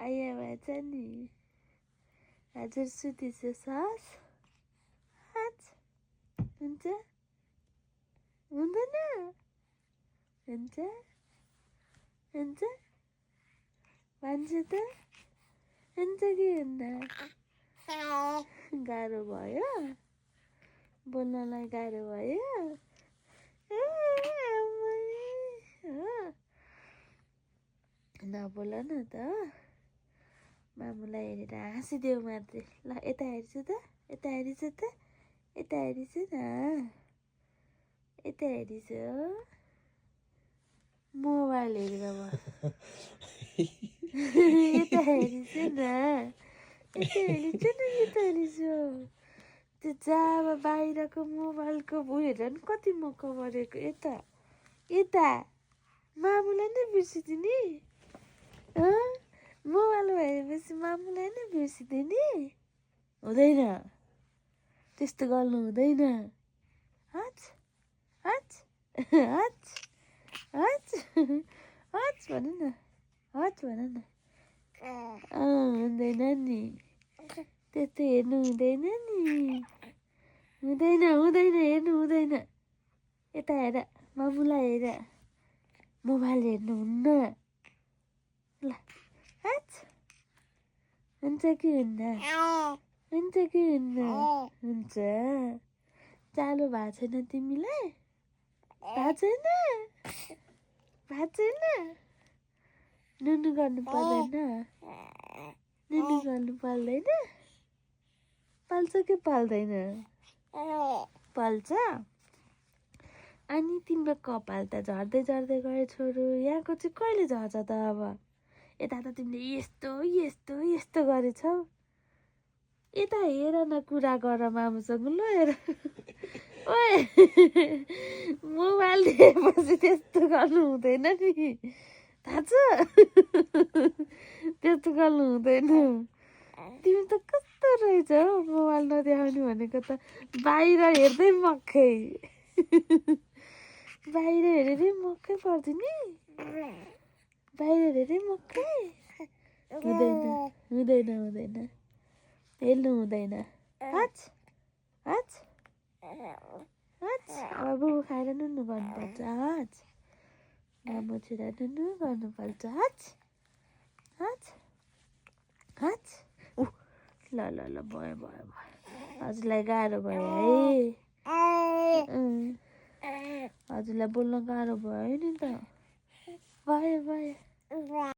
आया भएछ नि हजुर सुतिछु सस हुन्छ हुँदैन हुन्छ हुन्छ भन्छु त हुन्छ कि हुन्न गाह्रो भयो बोल्नलाई गाह्रो भयो नबोल न त मामुलाई हेरेर हाँसिदेऊ मात्रै ल यता हेर्छु त यता हेरिछु त यता हेरिछु न यता हेरिछु मोबाइल हेरेर यता हेरिछु न यता हेरिछु न यता हेरिछु त्यो जब बाहिरको मोबाइलको उयो हेर नि कति मक्क परेको यता यता मामुलाई नै बिर्सिदिने मोबाइल हेरेपछि मामुलाई नै बिर्सिदिने हुँदैन त्यस्तो गर्नु हुँदैन Hutch Hutch Hutch Hutch Hutch भन न हच भन न हुँदैन नि त्यस्तो हेर्नु हुँदैन नि हुँदैन हुँदैन हेर्नु हुँदैन यता हेर मामुलाई हेर मोबाइल हेर्नु हुन्न ल हच हुन्छ कि हुन्न हुन्छ कि हुन्न हुन्छ चालो भएको छैन तिमीलाई भएको छैन नुनु गर्नु पर्दैन नुनु गर्नु पर्दैन पाल्छ कि पाल्दैन पाल्छ अनि तिम्रो कपाल त झर्दै झर्दै गयो छोरो यहाँको चाहिँ कहिले झर्छ त अब यता त तिमीले यस्तो यस्तो यस्तो गरेछौ यता हेर न कुरा गर मामुसँग ल हेर ओए मोबाइल दिएपछि त्यस्तो गर्नु हुँदैन नि थाहा छ त्यस्तो गर्नु हुँदैन तिमी त कस्तो रहेछ हौ मोबाइल नदेखाउनु भनेको त बाहिर हेर्दै मक्कै बाहिर हेरेरै मक्कै पर्दिने बाहिर हेरेरै मक्कै हुँदैन हुँदैन हुँदैन हेर्नु हुँदैन हच हच हच अब खाएर नुनु गर्नुपर्छ हच मामु छोरा नुनु गर्नुपर्छ हच हच हच ल ल ल भयो भयो भयो हजुरलाई गाह्रो भयो है हजुरलाई बोल्न गाह्रो भयो नि त भयो भयो